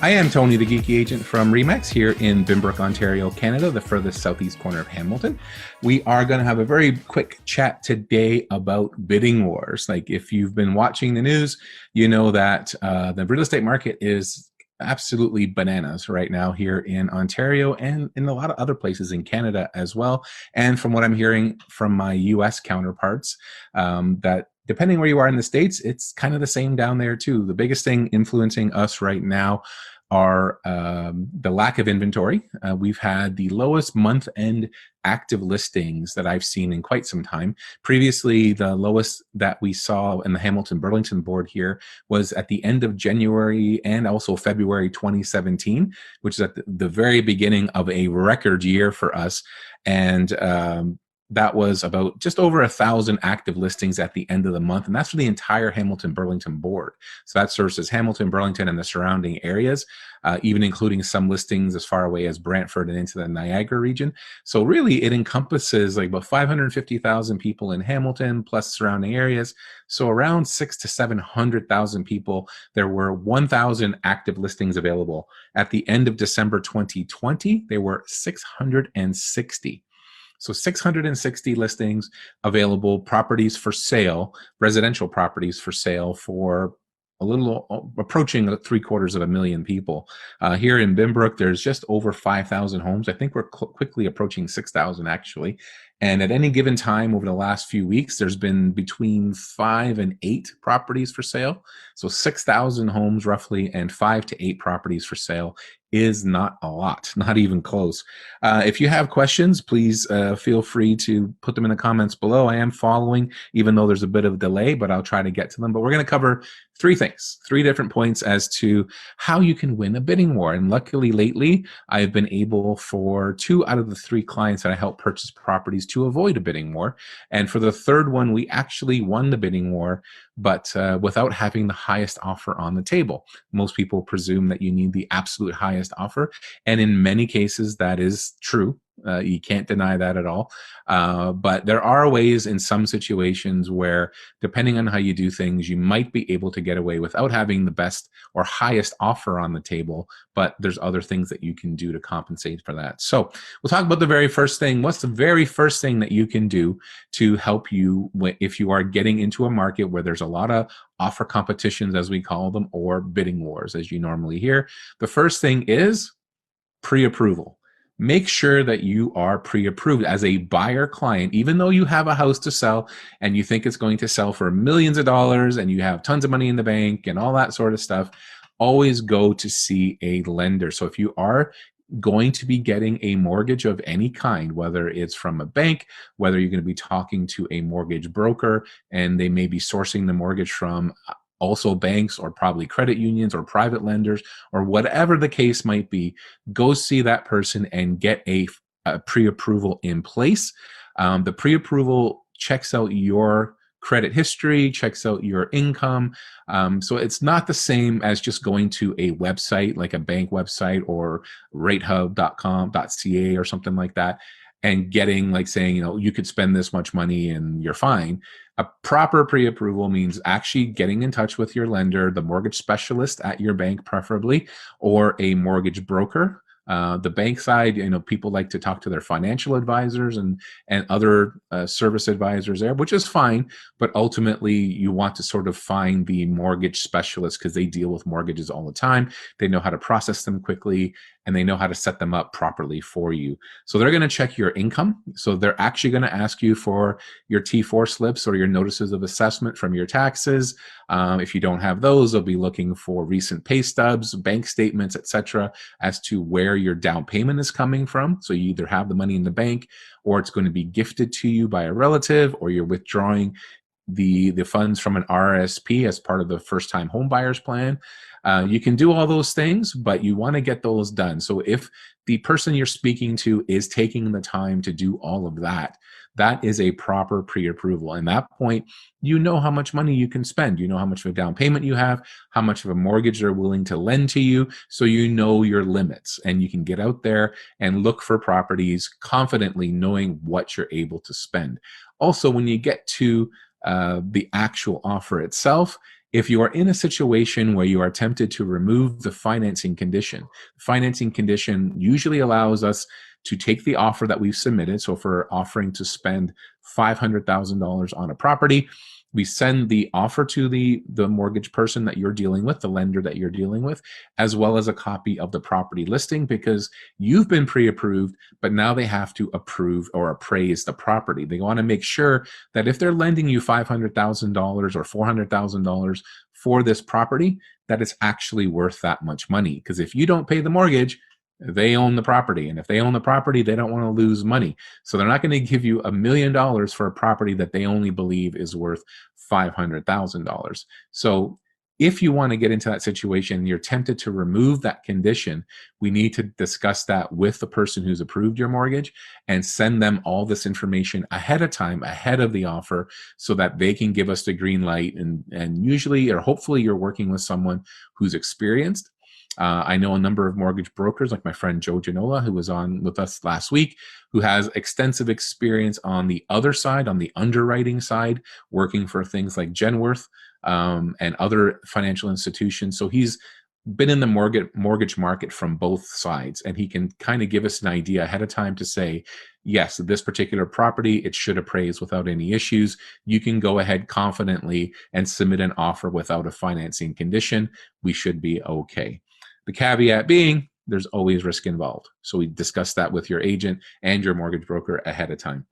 I am Tony, the Geeky Agent from Remax here in Binbrook, Ontario, Canada, the furthest southeast corner of Hamilton. We are going to have a very quick chat today about bidding wars. Like, if you've been watching the news, you know that the real estate market is absolutely bananas right now here in Ontario and in a lot of other places in Canada as well. And from what I'm hearing from my US counterparts, that depending where you are in the States, it's kind of the same down there too. The biggest thing influencing us right now are the lack of inventory. We've had the lowest month-end active listings that I've seen in quite some time. Previously, the lowest that we saw in the Hamilton-Burlington board here was at the end of January and also February 2017, which is at the very beginning of a record year for us. And that was about just over 1,000 active listings at the end of the month. And that's for the entire Hamilton-Burlington board. So that serves as Hamilton, Burlington, and the surrounding areas, even including some listings as far away as Brantford and into the Niagara region. So really it encompasses like about 550,000 people in Hamilton plus surrounding areas. So around 600,000 to 700,000 people. There were 1,000 active listings available. At the end of December 2020, there were 660. So 660 listings available, properties for sale, residential properties for sale for a little approaching 750,000 people. Here in Binbrook, there's just over 5,000 homes. I think we're quickly approaching 6,000 actually. And at any given time over the last few weeks, there's been between 5 and 8 properties for sale. So 6,000 homes roughly and 5 to 8 properties for sale is not a lot, not even close. If you have questions, please feel free to put them in the comments below. I am following, even though there's a bit of a delay, but I'll try to get to them. But we're going to cover 3 things, 3 different points as to how you can win a bidding war. And luckily lately, I've been able for 2 out of the 3 clients that I help purchase properties to avoid a bidding war. And for the 3rd one, we actually won the bidding war, but without having the highest offer on the table. Most people presume that you need the absolute highest offer. And in many cases, that is true. You can't deny that at all. But there are ways in some situations where, depending on how you do things, you might be able to get away without having the best or highest offer on the table, but there's other things that you can do to compensate for that. So we'll talk about the very first thing. What's the very first thing that you can do to help you if you are getting into a market where there's a lot of offer competitions, as we call them, or bidding wars, as you normally hear? The first thing is pre-approval. Make sure that you are pre-approved as a buyer client, even though you have a house to sell and you think it's going to sell for millions of dollars and you have tons of money in the bank and all that sort of stuff. Always go to see a lender. So if you are going to be getting a mortgage of any kind, whether it's from a bank, whether you're going to be talking to a mortgage broker and they may be sourcing the mortgage from also banks or probably credit unions or private lenders or whatever the case might be, go see that person and get a pre-approval in place. The pre-approval checks out your credit history, checks out your income. So it's not the same as just going to a website like a bank website or ratehub.com.ca or something like that and getting, like, saying, you know, you could spend this much money and you're fine. A proper pre-approval means actually getting in touch with your lender, the mortgage specialist at your bank preferably, or a mortgage broker. The bank side, you know, people like to talk to their financial advisors and other service advisors there, which is fine. But ultimately, you want to sort of find the mortgage specialist because they deal with mortgages all the time. They know how to process them quickly and they know how to set them up properly for you. So they're going to check your income. So they're actually going to ask you for your T4 slips or your notices of assessment from your taxes. If you don't have those, they'll be looking for recent pay stubs, bank statements, etc., as to where your down payment is coming from. So you either have the money in the bank or it's going to be gifted to you by a relative, or you're withdrawing the funds from an RSP as part of the first-time home buyers plan. You can do all those things, but you want to get those done. So if the person you're speaking to is taking the time to do all of that, that is a proper pre-approval. And at that point, you know how much money you can spend. You know how much of a down payment you have, how much of a mortgage they're willing to lend to you. So you know your limits and you can get out there and look for properties confidently knowing what you're able to spend. Also, when you get to the actual offer itself, If you are in a situation where you are tempted to remove the financing condition usually allows us to take the offer that we've submitted. So if we're offering to spend $500,000 on a property, we send the offer to the mortgage person that you're dealing with, the lender that you're dealing with, as well as a copy of the property listing, because you've been pre-approved, but now they have to approve or appraise the property. They want to make sure that if they're lending you $500,000 or $400,000 for this property, that it's actually worth that much money. Because if you don't pay the mortgage, they own the property. And if they own the property, they don't want to lose money. So they're not going to give you $1 million for a property that they only believe is worth $500,000. So if you want to get into that situation and you're tempted to remove that condition, we need to discuss that with the person who's approved your mortgage and send them all this information ahead of time, ahead of the offer, so that they can give us the green light. And usually, or hopefully, you're working with someone who's experienced. I know a number of mortgage brokers, like my friend Joe Genola, who was on with us last week, who has extensive experience on the other side, on the underwriting side, working for things like Genworth and other financial institutions. So he's been in the mortgage market from both sides, and he can kind of give us an idea ahead of time to say, yes, this particular property, it should appraise without any issues. You can go ahead confidently and submit an offer without a financing condition. We should be okay. The caveat being, there's always risk involved. So we discuss that with your agent and your mortgage broker ahead of time.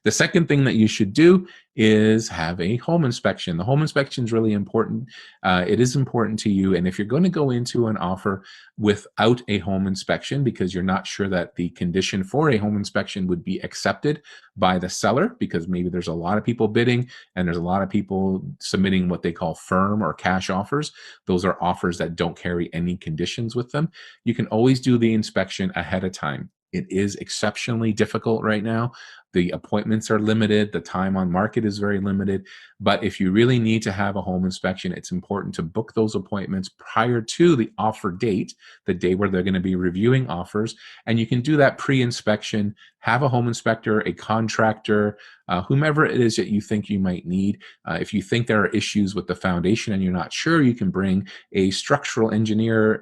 The second thing that you should do is have a home inspection. The home inspection is really important. It is important to you. And if you're going to go into an offer without a home inspection because you're not sure that the condition for a home inspection would be accepted by the seller, because maybe there's a lot of people bidding and there's a lot of people submitting what they call firm or cash offers. Those are offers that don't carry any conditions with them. You can always do the inspection ahead of time. It is exceptionally difficult right now. The appointments are limited. The time on market is very limited. But if you really need to have a home inspection, it's important to book those appointments prior to the offer date, the day where they're going to be reviewing offers. And you can do that pre-inspection, have a home inspector, a contractor, whomever it is that you think you might need. If you think there are issues with the foundation and you're not sure, you can bring a structural engineer,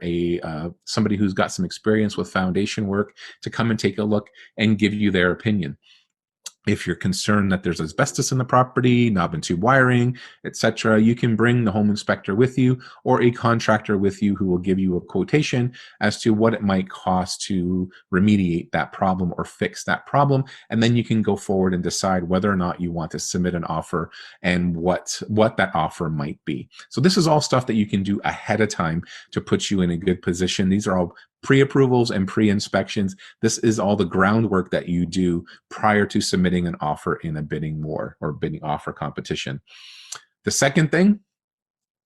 somebody who's got some experience with foundation work, to come and take a look and give you their opinion. If you're concerned that there's asbestos in the property, knob and tube wiring, etc., you can bring the home inspector with you or a contractor with you who will give you a quotation as to what it might cost to remediate that problem or fix that problem. And then you can go forward and decide whether or not you want to submit an offer and what that offer might be. So this is all stuff that you can do ahead of time to put you in a good position. These are all pre-approvals and pre-inspections. This is all the groundwork that you do prior to submitting an offer in a bidding war or bidding offer competition. The second thing,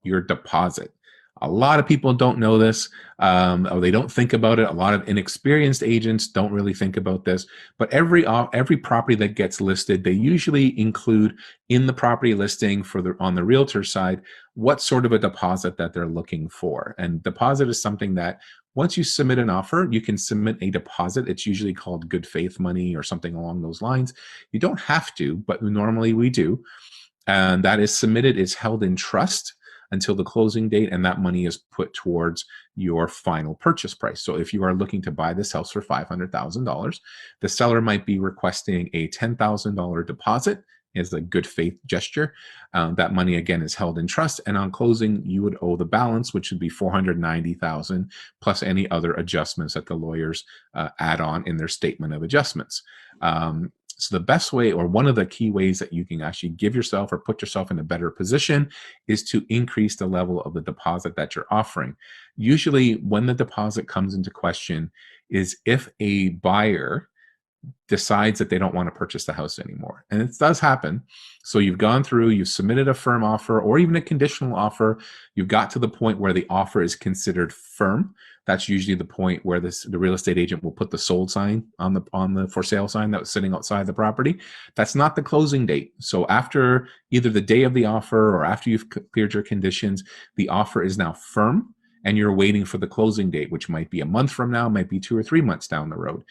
your deposit. A lot of people don't know this, or they don't think about it. A lot of inexperienced agents don't really think about this. But every property that gets listed, they usually include in the property listing on the realtor side what sort of a deposit that they're looking for. And deposit is something that once you submit an offer, you can submit a deposit. It's usually called good faith money or something along those lines. You don't have to, but normally we do. And that is submitted, is held in trust until the closing date, and that money is put towards your final purchase price. So if you are looking to buy this house for $500,000, the seller might be requesting a $10,000 deposit as a good faith gesture. That money again is held in trust, and on closing you would owe the balance, which would be $490,000 plus any other adjustments that the lawyers add on in their statement of adjustments. So the best way, or one of the key ways that you can actually give yourself or put yourself in a better position, is to increase the level of the deposit that you're offering. Usually when the deposit comes into question is if a buyer decides that they don't want to purchase the house anymore. And it does happen. So you've gone through, you've submitted a firm offer or even a conditional offer. You've got to the point where the offer is considered firm. That's usually the point where the real estate agent will put the sold sign on the for sale sign that was sitting outside the property. That's not the closing date. So after either the day of the offer or after you've cleared your conditions, the offer is now firm and you're waiting for the closing date, which might be a month from now, might be 2 or 3 months down the road.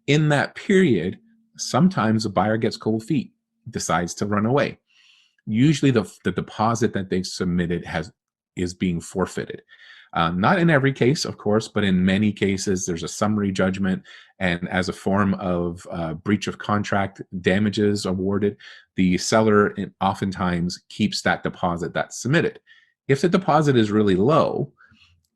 In that period, sometimes a buyer gets cold feet, decides to run away. Usually the deposit that they've submitted has is being forfeited. Not in every case, of course, but in many cases, there's a summary judgment, and as a form of breach of contract damages awarded, the seller oftentimes keeps that deposit that's submitted. If the deposit is really low,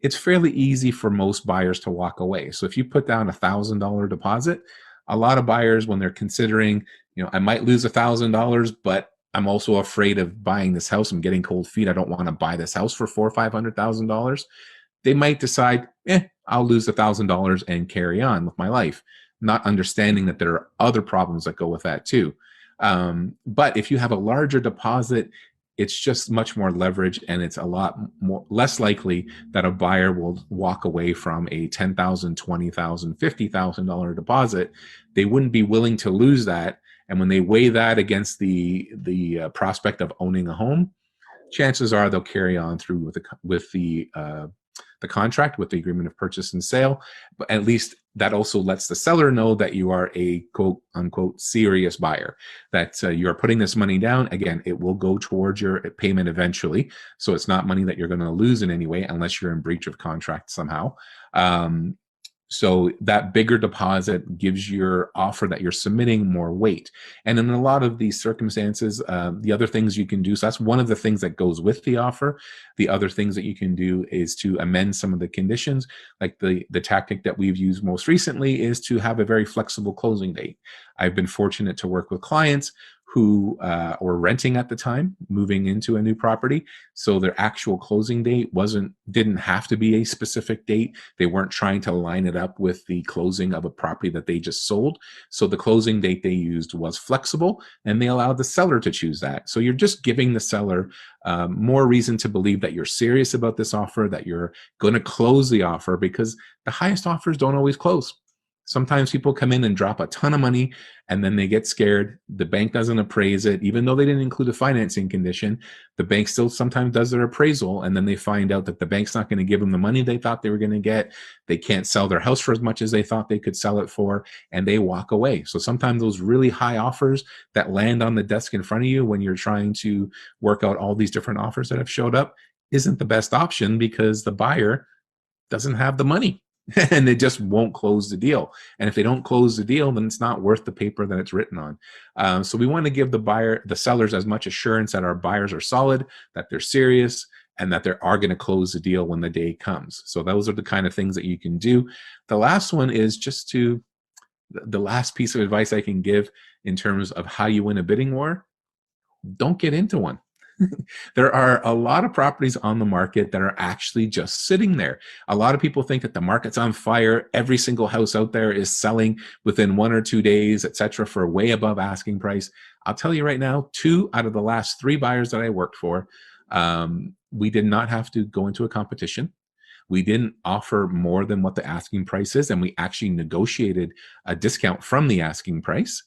it's fairly easy for most buyers to walk away. So if you put down $1,000 deposit, a lot of buyers, when they're considering, I might lose $1,000, but I'm also afraid of buying this house. I'm getting cold feet. I don't want to buy this house for $400,000 or $500,000. They might decide, I'll lose $1,000 and carry on with my life, not understanding that there are other problems that go with that too. But if you have a larger deposit, it's just much more leverage, and it's a lot less likely that a buyer will walk away from a $10,000, $20,000, $50,000 deposit. They wouldn't be willing to lose that. And when they weigh that against the prospect of owning a home, chances are they'll carry on through with the contract, with the agreement of purchase and sale. But at least that also lets the seller know that you are a quote unquote serious buyer, that you are putting this money down. Again, it will go towards your payment eventually. So it's not money that you're going to lose in any way unless you're in breach of contract somehow. So that bigger deposit gives your offer that you're submitting more weight. And in a lot of these circumstances, the other things you can do, so that's one of the things that goes with the offer. The other things that you can do is to amend some of the conditions. Like the tactic that we've used most recently is to have a very flexible closing date. I've been fortunate to work with clients who were renting at the time, moving into a new property. So their actual closing date didn't have to be a specific date. They weren't trying to line it up with the closing of a property that they just sold. So the closing date they used was flexible, and they allowed the seller to choose that. So you're just giving the seller more reason to believe that you're serious about this offer, that you're going to close the offer, because the highest offers don't always close. Sometimes people come in and drop a ton of money, and then they get scared. The bank doesn't appraise it. Even though they didn't include a financing condition, the bank still sometimes does their appraisal, and then they find out that the bank's not going to give them the money they thought they were going to get. They can't sell their house for as much as they thought they could sell it for, and they walk away. So sometimes those really high offers that land on the desk in front of you when you're trying to work out all these different offers that have showed up isn't the best option, because the buyer doesn't have the money. And they just won't close the deal. And if they don't close the deal, then it's not worth the paper that it's written on. So we want to give the sellers as much assurance that our buyers are solid, that they're serious, and that they are going to close the deal when the day comes. So those are the kind of things that you can do. The last one is the last piece of advice I can give in terms of how you win a bidding war: don't get into one. There are a lot of properties on the market that are actually just sitting there. A lot of people think that the market's on fire. Every single house out there is selling within 1 or 2 days, etc., for way above asking price. I'll tell you right now, 2 out of the last 3 buyers that I worked for, we did not have to go into a competition. We didn't offer more than what the asking price is, and we actually negotiated a discount from the asking price.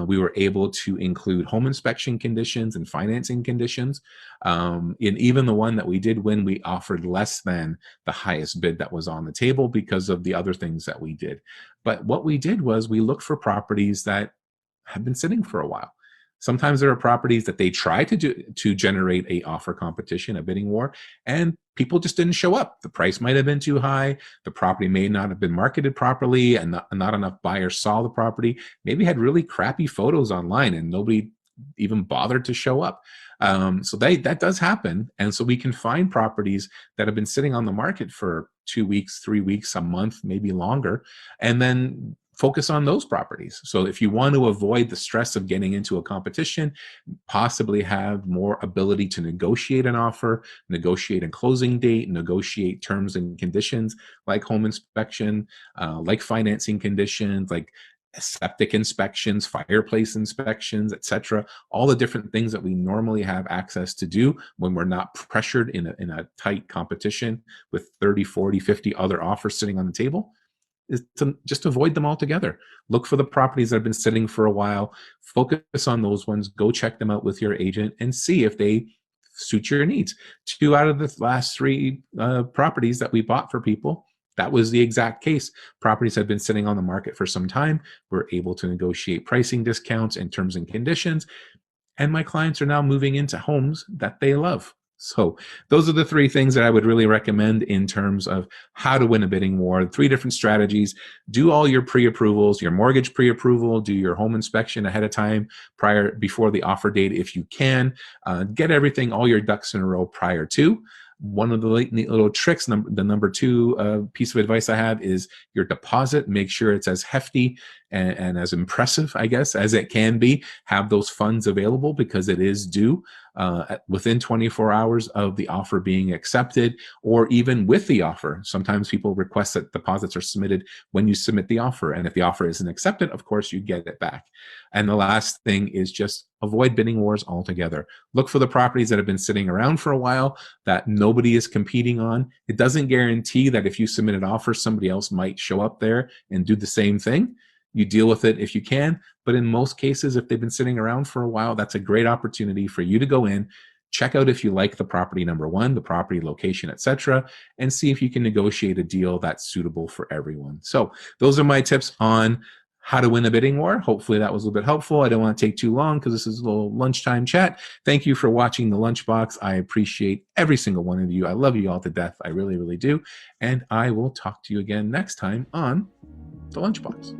We were able to include home inspection conditions and financing conditions. And even the one that we did win, we offered less than the highest bid that was on the table because of the other things that we did. But what we did was we looked for properties that have been sitting for a while. Sometimes there are properties that they try to generate a offer competition, a bidding war, and people just didn't show up. The price might have been too high. The property may not have been marketed properly, and not enough buyers saw the property. Maybe had really crappy photos online, and nobody even bothered to show up. So that does happen. And so we can find properties that have been sitting on the market for 2 weeks, 3 weeks, a month, maybe longer, and then focus on those properties. So if you want to avoid the stress of getting into a competition, possibly have more ability to negotiate an offer, negotiate a closing date, negotiate terms and conditions like home inspection, like financing conditions, like septic inspections, fireplace inspections, etc. All the different things that we normally have access to do when we're not pressured in a tight competition with 30, 40, 50 other offers sitting on the table, is to just avoid them altogether. Look for the properties that have been sitting for a while, focus on those ones, go check them out with your agent and see if they suit your needs. 2 out of the last 3 properties that we bought for people, that was the exact case. Properties have been sitting on the market for some time. We're able to negotiate pricing discounts and terms and conditions. And my clients are now moving into homes that they love. So those are the three things that I would really recommend in terms of how to win a bidding war. 3 different strategies. Do all your pre-approvals, your mortgage pre-approval, do your home inspection ahead of time before the offer date if you can. Get everything, all your ducks in a row prior to. One of the neat little tricks, the number 2 piece of advice I have is your deposit. Make sure it's as hefty and as impressive, I guess, as it can be. Have those funds available because it is due within 24 hours of the offer being accepted, or even with the offer. Sometimes people request that deposits are submitted when you submit the offer. And if the offer isn't accepted, of course, you get it back. And the last thing is just avoid bidding wars altogether. Look for the properties that have been sitting around for a while that nobody is competing on. It doesn't guarantee that if you submit an offer, somebody else might show up there and do the same thing. You deal with it if you can, but in most cases, if they've been sitting around for a while, that's a great opportunity for you to go in, check out if you like the property, number 1, the property location, etc., and see if you can negotiate a deal that's suitable for everyone. So those are my tips on how to win a bidding war. Hopefully that was a little bit helpful. I don't want to take too long because this is a little lunchtime chat. Thank you for watching the Lunchbox. I appreciate every single one of you. I love you all to death. I really, really do. And I will talk to you again next time on the Lunchbox.